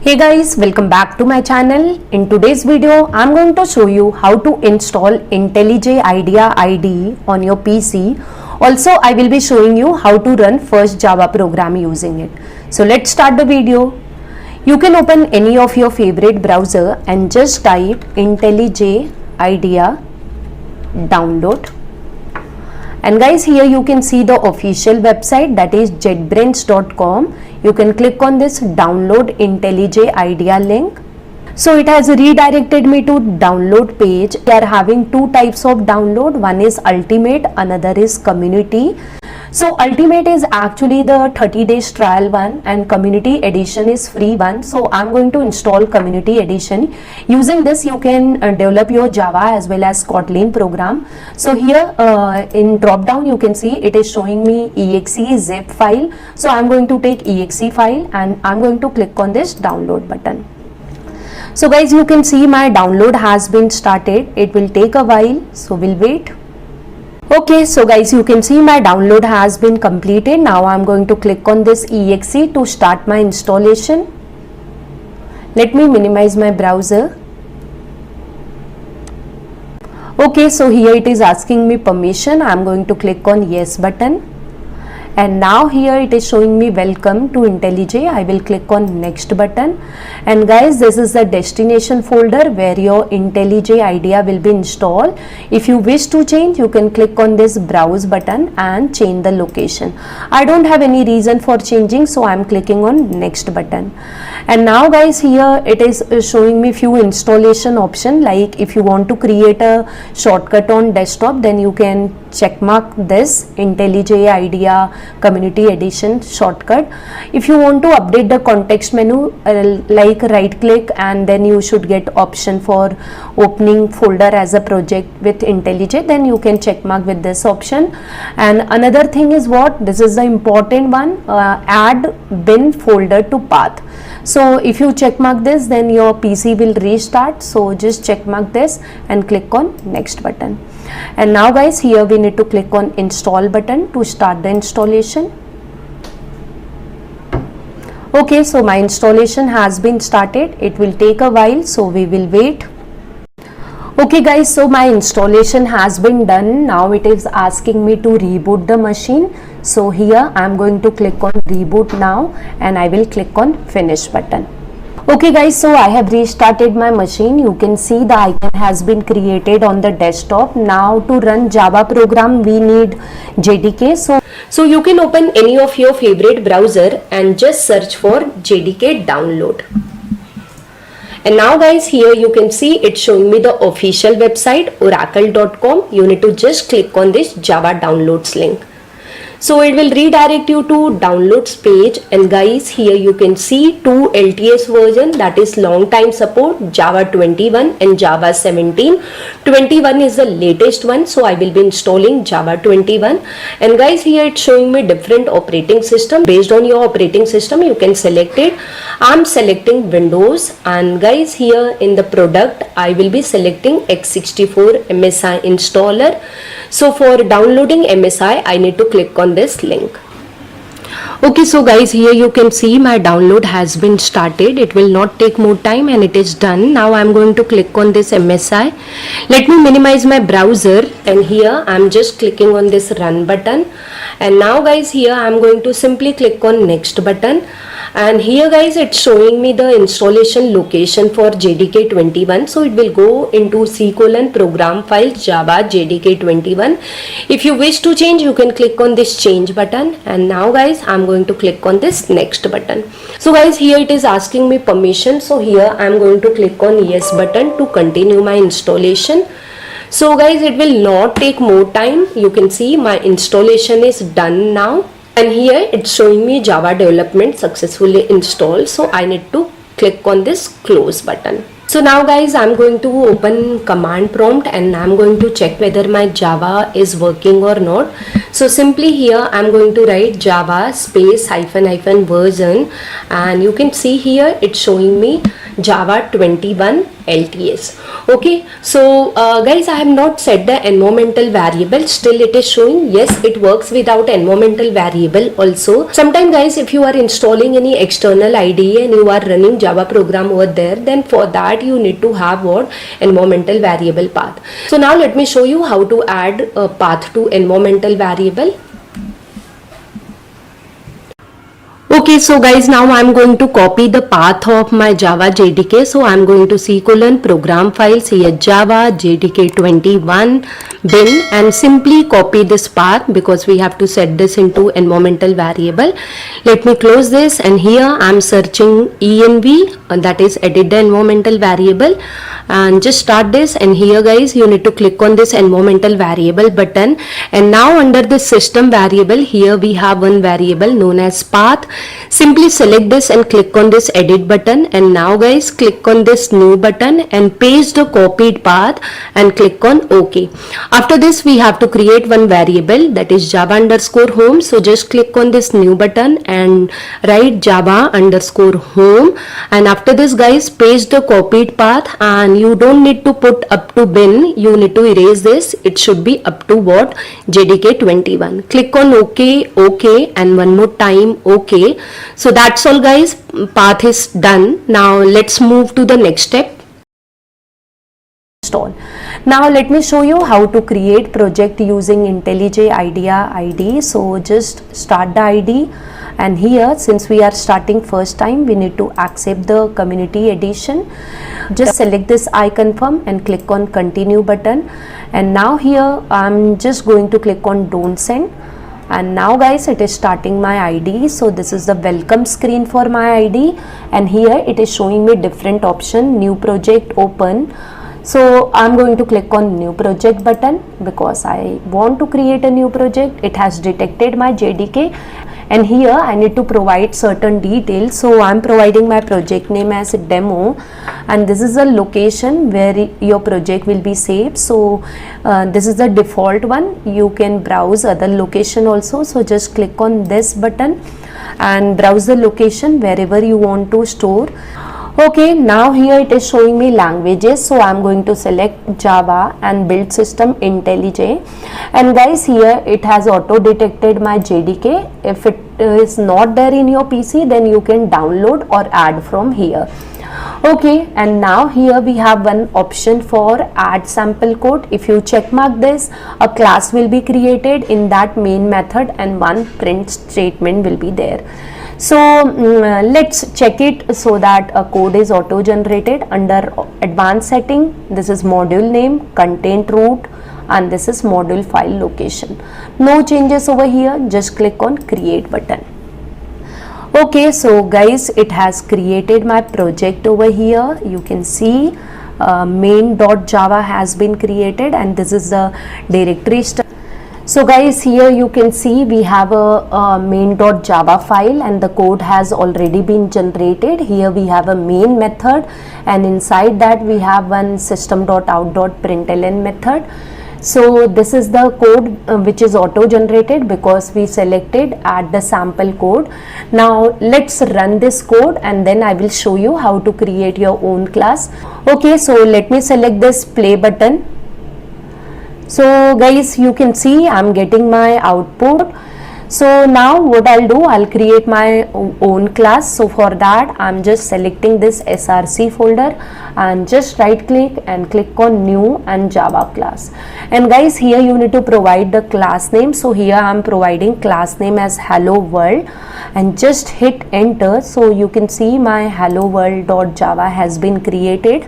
Hey guys, welcome back to my channel. In today's video, I'm going to show you how to install IntelliJ IDEA IDE on your PC. Also, I will be showing you how to run first Java program using it. So let's start the video. You can open any of your favorite browser and just type IntelliJ IDEA download. And guys, here you can see the official website, that is jetbrains.com. You can click on this download IntelliJ IDEA link. So it has redirected me to download page. We are having two types of download. One is ultimate, another is community. So ultimate is actually the 30 days trial one and community edition is free one. So I'm going to install community edition. Using this you can develop your Java as well as Kotlin program. So here in drop down you can see it is showing me exe zip file. So I'm going to take exe file and I'm going to click on this download button. So guys, you can see my download has been started. It will take a while, so we'll wait. Okay, so guys, you can see my download has been completed. Now I'm going to click on this exe to start my installation. Let me minimize my browser. Okay, so here it is asking me permission. I'm going to click on yes button. And now here it is showing me welcome to IntelliJ. I will click on next button. And guys, this is the destination folder where your IntelliJ IDEA will be installed. If you wish to change, you can click on this browse button and change the location. I don't have any reason for changing, so I'm clicking on next button. And now guys, here it is showing me few installation option, like if you want to create a shortcut on desktop, then you can check mark this IntelliJ IDEA community edition shortcut. If you want to update the context menu, like right click and then you should get option for opening folder as a project with IntelliJ, then you can check mark with this option. And another thing is what, this is the important one, add bin folder to path. So if you check mark this, then your PC will restart. So just check mark this and click on next button. And now guys, here we need to click on install button to start the installation. Okay, so my installation has been started. It will take a while, so we will wait. Okay guys, so my installation has been done. Now it is asking me to reboot the machine. So here I am going to click on reboot now and I will click on finish button. Okay guys, so I have restarted my machine. You can see the icon has been created on the desktop. Now to run Java program we need JDK. So you can open any of your favorite browser and just search for JDK download. And now guys, here you can see it's showing me the official website oracle.com. You need to just click on this Java downloads link. So it will redirect you to downloads page, and guys, here you can see two LTS version, that is long time support, Java 21 and Java 17. 21 is the latest one, so I will be installing Java 21. And guys, here it's showing me different operating system. Based on your operating system you can select it. I'm selecting Windows, and guys, here in the product I will be selecting x64 MSI installer. So for downloading MSI I need to click on this link. Okay, so guys, here you can see my download has been started. It will not take more time and it is done. Now I'm going to click on this MSI. Let me minimize my browser, and here I'm just clicking on this run button. And now guys, here I'm going to simply click on next button. And here guys, it's showing me the installation location for JDK 21. So it will go into C:\program file Java JDK 21. If you wish to change, you can click on this change button. And now guys, I'm going to click on this next button. So guys, here it is asking me permission. So here I'm going to click on yes button to continue my installation. So guys, it will not take more time. You can see my installation is done now. And here it's showing me Java development successfully installed. So I need to click on this close button. So now guys, I'm going to open command prompt and I'm going to check whether my Java is working or not. So simply here I'm going to write Java space -- version, and you can see here it's showing me Java 21 LTS. Okay, so guys, I have not set the environmental variable, still it is showing yes it works without environmental variable also. Sometime guys, if you are installing any external IDE and you are running Java program over there, then for that you need to have what environmental variable path. So now let me show you how to add a path to environmental variable. Okay, so guys, now I'm going to copy the path of my Java JDK. So I'm going to C:, program files, here Java JDK 21 bin, and simply copy this path because we have to set this into environmental variable. Let me close this, and here I'm searching env, that is edit the environmental variable, and just start this. And here guys, you need to click on this environmental variable button, and now under this system variable, here we have one variable known as path. Simply select this and click on this edit button, and now guys, click on this new button and paste the copied path and click on OK. After this, we have to create one variable, that is Java underscore home. So just click on this new button and write Java underscore home, and after this guys, paste the copied path, and you don't need to put up to bin, you need to erase this. It should be up to what JDK 21. Click on OK, OK, and one more time OK. So that's all guys, path is done. Now let's move to the next step. Install. Now let me show you how to create project using IntelliJ IDEA IDE. So just start the IDE, and here since we are starting first time, we need to accept the community edition. Just select this I confirm and click on continue button, and now here I'm just going to click on don't send. And now guys, it is starting my IDE. So this is the welcome screen for my IDE, and here it is showing me different option, new project, open. So I'm going to click on new project button because I want to create a new project. It has detected my JDK, and here I need to provide certain details. So I'm providing my project name as a demo, and this is a location where your project will be saved. So this is the default one. You can browse other location also. So just click on this button and browse the location wherever you want to store. Okay, now here it is showing me languages. So I'm going to select Java and build system IntelliJ, and guys, here it has auto detected my JDK. If it is not there in your PC, then you can download or add from here. Okay, and now here we have one option for add sample code. If you check mark this, a class will be created in that main method, and one print statement will be there. So let's check it so that a code is auto generated. Under advanced setting, this is module name, content root, and this is module file location. No changes over here. Just click on create button. Okay, so guys, it has created my project over here. You can see main.java has been created, and this is the directory. So guys, here you can see we have a main.java file, and the code has already been generated. Here we have a main method, and inside that we have one system.out.println method. So this is the code which is auto generated because we selected add the sample code. Now let's run this code, and then I will show you how to create your own class. Okay, so let me select this play button. So guys, you can see I'm getting my output. So now what I'll do, I'll create my own class. So for that, I'm just selecting this src folder and just right click and click on new and Java class. And guys, here you need to provide the class name. So here I'm providing class name as hello world, and just hit enter. So you can see my hello world.java has been created.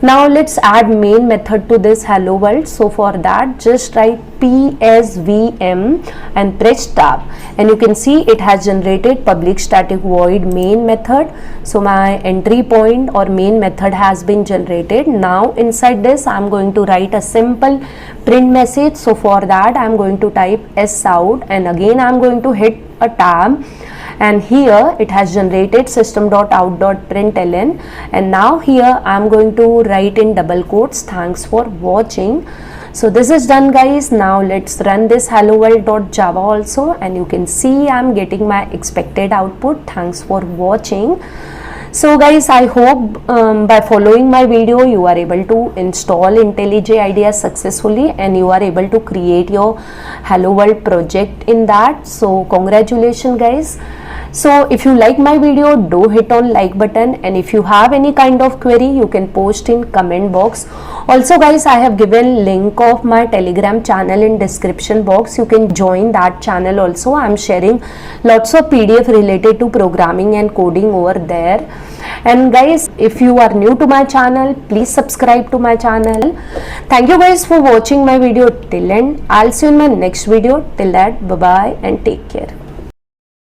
Now let's add main method to this hello world. So for that, just write psvm and press tab, and you can see it has generated public static void main method. So my entry point or main method has been generated. Now inside this, I'm going to write a simple print message. So for that, I'm going to type sout, and again I'm going to hit a tab, and here it has generated system.out.println. And now here I'm going to write in double quotes, thanks for watching. So this is done guys. Now let's run this hello world.java also, and you can see I'm getting my expected output, thanks for watching. So guys, I hope by following my video you are able to install IntelliJ IDEA successfully and you are able to create your Hello World project in that. So congratulations guys. So if you like my video, do hit on like button, and if you have any kind of query you can post in comment box. Also guys, I have given link of my Telegram channel in description box. You can join that channel also. I am sharing lots of PDF related to programming and coding over there. And guys, if you are new to my channel, please subscribe to my channel. Thank you guys for watching my video till end. I'll see you in my next video. Till that, bye bye and take care.